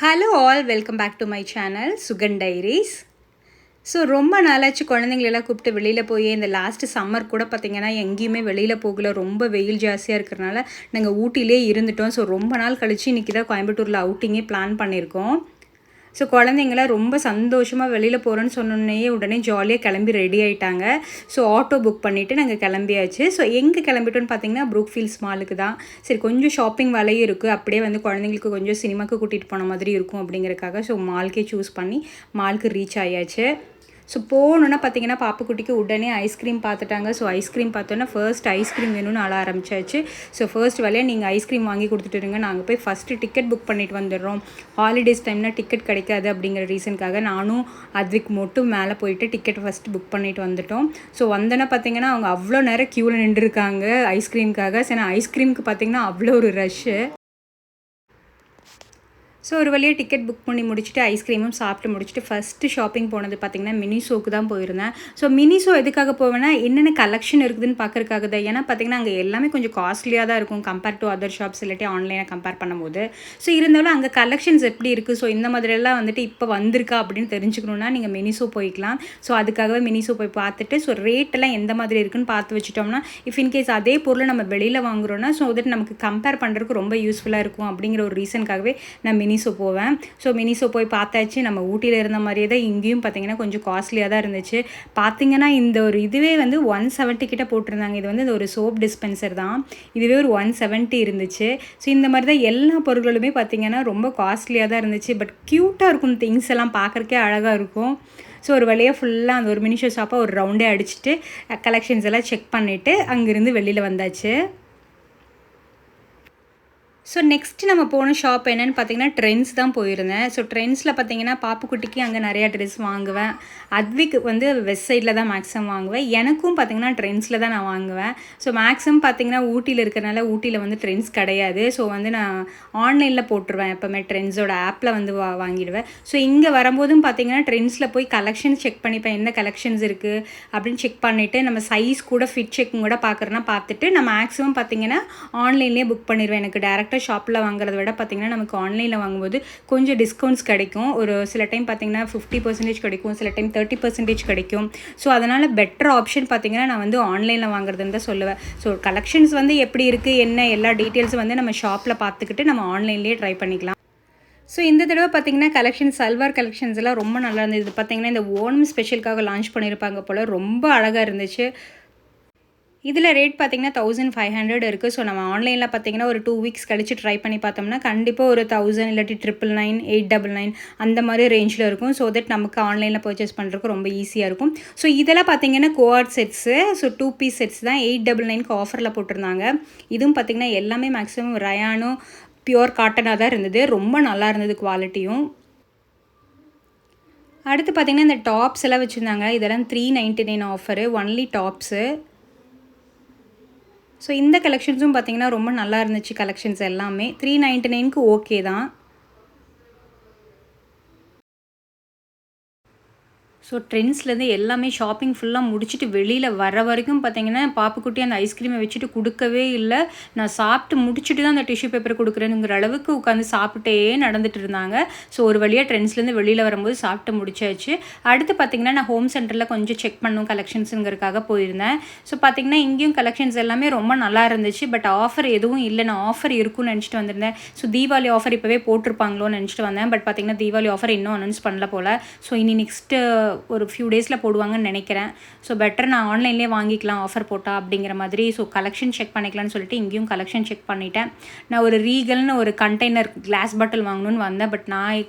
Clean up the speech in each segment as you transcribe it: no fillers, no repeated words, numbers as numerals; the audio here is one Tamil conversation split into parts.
Hello all, welcome back to my channel Sugan diaries. So ரொம்ப நாளாச்சு குழந்தைங்களெல்லாம் கூப்பிட்டு வெளியில் போய் இந்த லாஸ்ட்டு சம்மர் கூட பார்த்திங்கன்னா எங்கேயுமே வெளியில் போகல. ரொம்ப வெயில் ஜாஸ்தியாக இருக்கிறனால நாங்கள் ஊட்டிலே இருந்துட்டோம். ஸோ ரொம்ப நாள் கழித்து இன்றைக்கி தான் கோயம்புத்தூரில் அவுட்டிங்கே பிளான் பண்ணியிருக்கோம். ஸோ குழந்தைங்களாம் ரொம்ப சந்தோஷமாக வெளியில் போகிறோன்னு சொன்னோன்னே உடனே ஜாலியாக கிளம்பி ரெடி ஆகிட்டாங்க. ஸோ ஆட்டோ புக் பண்ணிவிட்டு நாங்கள் கிளம்பியாச்சு. ஸோ எங்கே கிளம்பிட்டோன்னு பார்த்தீங்கன்னா ப்ரூக்ஃபீல்ட்ஸ் மாலுக்கு தான். சரி, கொஞ்சம் ஷாப்பிங் வேலையும் இருக்குது, அப்படியே வந்து குழந்தைங்களுக்கு கொஞ்சம் சினிமாவுக்கு கூட்டிகிட்டு போன மாதிரி இருக்கும் அப்படிங்கிறக்காக ஸோ மால்க்கே சூஸ் பண்ணி மாலுக்கு ரீச் ஆயாச்சு. ஸோ போகணுன்னா பார்த்தீங்கன்னா பாப்புக்குட்டிக்கு உடனே ஐஸ்கிரீம் பார்த்துட்டாங்க. ஸோ ஐஸ்கிரீம் பார்த்தோன்னா ஃபர்ஸ்ட் ஐஸ்கிரீம் வேணும்னு அழ ஆரம்பிச்சாச்சு. ஸோ ஃபர்ஸ்ட் வேலையாக நீங்கள் ஐஸ்கிரீம் வாங்கி கொடுத்துட்டுருங்க, நாங்கள் போய் ஃபஸ்ட்டு டிக்கெட் புக் பண்ணிட்டு வந்துடுறோம். ஹாலிடேஸ் டைம்னால் டிக்கெட் கிடைக்காது அப்படிங்கிற ரீசனுக்காக நானும் அதுக்கு மட்டும் மேலே போயிட்டு டிக்கெட் ஃபஸ்ட்டு புக் பண்ணிட்டு வந்துட்டோம். ஸோ வந்தோன்னா பார்த்தீங்கன்னா அவங்க அவ்வளோ நேரம் க்யூவில் நின்றுருக்காங்க ஐஸ்கிரீமுக்காக. சரி, ஐஸ்கிரீமுக்கு பார்த்தீங்கன்னா அவ்வளோ ஒரு ரஷ்ஷு. ஸோ ஒரு வழியாக டிக்கெட் புக் பண்ணி முடிச்சுட்டு ஐஸ்கிரீமும் சாப்பிட்டு முடிச்சுட்டு ஃபஸ்ட்டு ஷாப்பிங் போனது பார்த்திங்கன்னா மினிசோக்கு தான் போயிருந்தேன். ஸோ மினிசோ எதுக்காக போவேன்னா என்னென்ன கலெக்ஷன் இருக்குதுன்னு பார்க்குறதுக்காக தான். ஏன்னா பார்த்திங்கன்னா அங்கே எல்லாமே கொஞ்சம் காஸ்ட்லியாக தான் இருக்கும் கம்பேர் டு அதர் ஷாப்ஸ், இல்லாட்டி ஆன்லைனாக கம்பேர் பண்ணும்போது. ஸோ இருந்தாலும் அங்கே கலெக்ஷன்ஸ் எப்படி இருக்குது, ஸோ இந்த மாதிரியெல்லாம் வந்துட்டு இப்போ வந்திருக்கா அப்படின்னு தெரிஞ்சுக்கணுன்னா நீங்கள் மினிசோ போய்க்கலாம். ஸோ அதுக்காகவே மினிசோ போய் பார்த்துட்டு ஸோ ரேட்டெல்லாம் எந்த மாதிரி இருக்குதுன்னு பார்த்து வச்சுட்டோம்னா இஃப் இன்கேஸ் அதே பொருளை நம்ம வெளியில் வாங்குகிறோன்னா ஸோ வந்துட்டு நமக்கு கம்பேர் பண்ணுறதுக்கு ரொம்ப யூஸ்ஃபுல்லாக இருக்கும் அப்படிங்கிற ஒரு ரீசனுக்காகவே நான் மினிசோ போவேன். ஸோ மினிசோ போய் பார்த்தாச்சு. நம்ம ஊட்டியில் இருந்த மாதிரியே தான் இங்கேயும் பார்த்திங்கன்னா கொஞ்சம் காஸ்ட்லியாக தான் இருந்துச்சு. பார்த்திங்கன்னா இந்த ஒரு இதுவே வந்து 170 கிட்ட போட்டிருந்தாங்க. இது வந்து ஒரு சோப் டிஸ்பென்சர் தான், இதுவே ஒரு 170 இருந்துச்சு. ஸோ இந்த மாதிரி தான் எல்லா பொருட்களுமே பார்த்திங்கன்னா ரொம்ப காஸ்ட்லியாக தான் இருந்துச்சு. பட் க்யூட்டாக இருக்கும், திங்ஸ் எல்லாம் பார்க்குறக்கே அழகாக இருக்கும். ஸோ ஒரு வழியாக ஃபுல்லாக அந்த ஒரு மினிஷோ ஷாப்பாக ஒரு ரவுண்டே அடிச்சுட்டு கலெக்ஷன்ஸ் எல்லாம் செக் பண்ணிவிட்டு அங்கேருந்து வெளியில் வந்தாச்சு. ஸோ நெக்ஸ்ட்டு நம்ம போன ஷாப் என்னென்னு பார்த்தீங்கன்னா ட்ரெண்ட்ஸ் தான் போயிருந்தேன். ஸோ ட்ரெண்ட்ஸில் பார்த்தீங்கன்னா பாப்புக்குட்டிக்கு அங்கே நிறையா ட்ரெஸ் வாங்குவேன். அத்விக்கு வந்து வெஸ்ட் சைடில் தான் மேக்ஸிமம் வாங்குவேன். எனக்கும் பார்த்தீங்கன்னா ட்ரெண்ட்ஸில் தான் நான் வாங்குவேன். ஸோ மேக்ஸிமம் பார்த்தீங்கன்னா ஊட்டியில் இருக்கிறனால ஊட்டியில் வந்து ட்ரெண்ட்ஸ் கிடையாது. ஸோ வந்து நான் ஆன்லைனில் போட்டுருவேன், எப்போவுமே ட்ரெண்ட்ஸோட ஆப்பில் வந்து வாங்கிடுவேன். ஸோ இங்கே வரும்போதும் பார்த்தீங்கன்னா ட்ரெண்ட்ஸில் போய் கலெக்ஷன்ஸ் செக் பண்ணிப்பேன், என்ன கலெக்ஷன்ஸ் இருக்குது அப்படின்னு செக் பண்ணிவிட்டு நம்ம சைஸ் கூட ஃபிட் செக்கும் கூட பார்க்குறேன்னா பார்த்துட்டு நான் மேக்ஸிமம் பார்த்தீங்கன்னா ஆன்லைன்லேயே புக் பண்ணிடுவேன். எனக்கு டேரெக்டாக ஷாப்பில் வாங்குறத விட பார்த்திங்கன்னா நமக்கு ஆன்லைனில் வாங்கும்போது கொஞ்சம் டிஸ்கவுண்ட்ஸ் கிடைக்கும். ஒரு சில டைம் பார்த்திங்கன்னா 50% கிடைக்கும், சில டைம் 30% கிடைக்கும். ஸோ அதனால் பெட்டர் ஆப்ஷன் பார்த்திங்கன்னா நான் வந்து ஆன்லைனில் வாங்குறதுன்னு தான் சொல்லுவேன். ஸோ கலெக்ஷன்ஸ் வந்து எப்படி இருக்குது என்ன எல்லா டீட்டெயில்ஸும் வந்து நம்ம ஷாப்பில் பார்த்துக்கிட்டு நம்ம ஆன்லைன்லேயே ட்ரை பண்ணிக்கலாம். ஸோ இந்த தடவை பார்த்திங்கன்னா சல்வார் கலெக்ஷன்ஸ் எல்லாம் ரொம்ப நல்லா இருந்தது. பார்த்திங்கன்னா இந்த ஓணம் ஸ்பெஷலுக்காக லான்ச் பண்ணியிருப்பாங்க போல், ரொம்ப அழகாக இருந்துச்சு. இதில் ரேட் பார்த்திங்கன்னா 1500 இருக்குது. ஸோ நம்ம ஆன்லைனில் பார்த்திங்கன்னா ஒரு 2 வீக்ஸ் கழிச்சு ட்ரை பண்ணி பார்த்தோம்னா கண்டிப்பாக ஒரு 1000 இல்லாட்டி 999, 899 அந்த மாதிரி ரேஞ்சில் இருக்கும். ஸோ தட் நமக்கு ஆன்லைனில் பர்ச்சேஸ் பண்ணுறதுக்கு ரொம்ப ஈஸியாக இருக்கும். ஸோ இதெல்லாம் பார்த்திங்கன்னா கோஆர்ட் செட்ஸு, ஸோ 2 பீஸ் செட்ஸ் தான் 899க்கு ஆஃபரில் போட்டிருந்தாங்க. இதுவும் பார்த்திங்கன்னா எல்லாமே மேக்ஸிமம் ரயானும் பியூர் காட்டனாக தான் இருந்தது. ரொம்ப நல்லா இருந்தது குவாலிட்டியும். அடுத்து பார்த்திங்கன்னா இந்த டாப்ஸ் எல்லாம் வச்சுருந்தாங்க. இதெல்லாம் 399 ஆஃபரு, ஒன்லி டாப்ஸு. ஸோ இந்த கலெக்ஷன்ஸும் பார்த்திங்கன்னா ரொம்ப நல்லா இருந்துச்சு. கலெக்ஷன்ஸ் எல்லாமே 399க்கு ஓகே தான். ஸோ ட்ரெண்ட்ஸ்லேருந்து எல்லாமே ஷாப்பிங் ஃபுல்லாக முடிச்சுட்டு வெளியில் வர வரைக்கும் பார்த்திங்கன்னா பாப்புக்குட்டி அந்த ஐஸ்கிரீமை வச்சுட்டு கொடுக்கவே இல்லை. நான் சாப்பிட்டு முடிச்சுட்டு தான் அந்த டிஷ்யூ பேப்பர் கொடுக்குறேனுங்கிற அளவுக்கு உட்காந்து சாப்பிட்டே நடந்துட்டு இருந்தாங்க. ஸோ ஒரு வழியாக ட்ரெண்ட்ஸ்லேருந்து வெளியில் வரும்போது சாப்பிட்டு முடிச்சாச்சு. அடுத்து பார்த்திங்கன்னா நான் ஹோம் சென்டரில் கொஞ்சம் செக் பண்ணும் கலெக்ஷன்ஸுங்கிறதுக்காக போயிருந்தேன். ஸோ பார்த்திங்கன்னா இங்கேயும் கலெக்ஷன்ஸ் எல்லாமே ரொம்ப நல்லா இருந்துச்சு. பட் ஆஃபர் எதுவும் இல்லை. நான் ஆஃபர் இருக்குன்னு நினச்சிட்டு வந்திருந்தேன். ஸோ தீபாவளி ஆஃபர் இப்போவே போட்டிருப்பாங்களோன்னு நினச்சிட்டு வந்தேன். பட் பார்த்திங்கன்னா தீபாவளி ஆஃபர் இன்னும் அனௌன்ஸ் பண்ணல போல். ஸோ இனி நெக்ஸ்ட்டு ஒரு ஃபியூ டேஸில் போடுவாங்கன்னு நினைக்கிறேன். ஸோ பெட்டர் நான் ஆன்லைன்லேயே வாங்கிக்கலாம் ஆஃபர் போட்டால் அப்படிங்கிற மாதிரி. ஸோ கலெக்ஷன் செக் பண்ணிக்கலாம்னு சொல்லிட்டு இங்கேயும் கலெக்ஷன் செக் பண்ணிட்டேன். நான் ஒரு ரீகல்னு ஒரு கண்டெய்னர் கிளாஸ் பாட்டில் வாங்கணும்னு வந்தேன். பட் நான்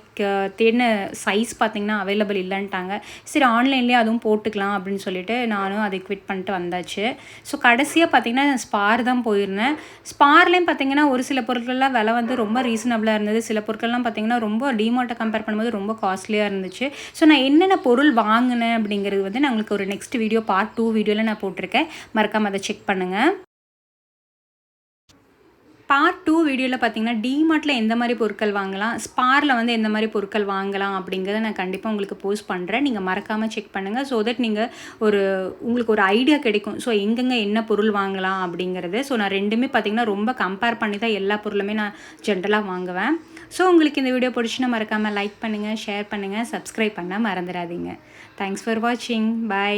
தேடின சைஸ் பார்த்திங்கன்னா அவைலபிள் இல்லைன்ட்டாங்க. சரி, ஆன்லைன்லேயே அதுவும் போட்டுக்கலாம் அப்படின்னு சொல்லிட்டு நானும் அதை குவிட் பண்ணிட்டு வந்தாச்சு. ஸோ கடைசியாக பார்த்திங்கன்னா ஸ்பார் தான் போயிருந்தேன். ஸ்பார்லேயும் பார்த்திங்கன்னா ஒரு சில பொருட்கள்லாம் விலை வந்து ரொம்ப ரீசனபிளாக இருந்தது. சில பொருட்கள்லாம் பார்த்திங்கன்னா ரொம்ப டிமார்ட்டை கம்பேர் பண்ணும்போது ரொம்ப காஸ்ட்லியாக இருந்துச்சு. ஸோ நான் என்னென்ன பொருள் வாங்கினேன் அப்படிங்கிறது வந்து நான் உங்களுக்கு ஒரு நெக்ஸ்ட் வீடியோ பார்ட் 2 வீடியோவில் நான் போட்டிருக்கேன். மறக்காமல் அதை செக் பண்ணுங்கள். பார்ட் 2 வீடியோவில் பார்த்தீங்கன்னா டிமார்ட்டில் எந்த மாதிரி பொருட்கள் வாங்கலாம், ஸ்பாரில் வந்து எந்த மாதிரி பொருட்கள் வாங்கலாம் அப்படிங்கிறத நான் கண்டிப்பாக உங்களுக்கு போஸ்ட் பண்ணுறேன். நீங்கள் மறக்காமல் செக் பண்ணுங்கள். ஸோ தட் நீங்கள் உங்களுக்கு ஒரு ஐடியா கிடைக்கும். ஸோ எங்கெங்கே என்ன பொருள் வாங்கலாம் அப்படிங்கிறது. ஸோ நான் ரெண்டுமே பார்த்தீங்கன்னா ரொம்ப கம்பேர் பண்ணி தான் எல்லா பொருளுமே நான் ஜென்ரலாக வாங்குவேன். ஸோ உங்களுக்கு இந்த வீடியோ பிடிச்சுன்னா மறக்காமல் லைக் பண்ணுங்கள், ஷேர் பண்ணுங்கள், சப்ஸ்கிரைப் பண்ண மறந்துடாதீங்க. தேங்க்ஸ் ஃபார் வாட்சிங். பை.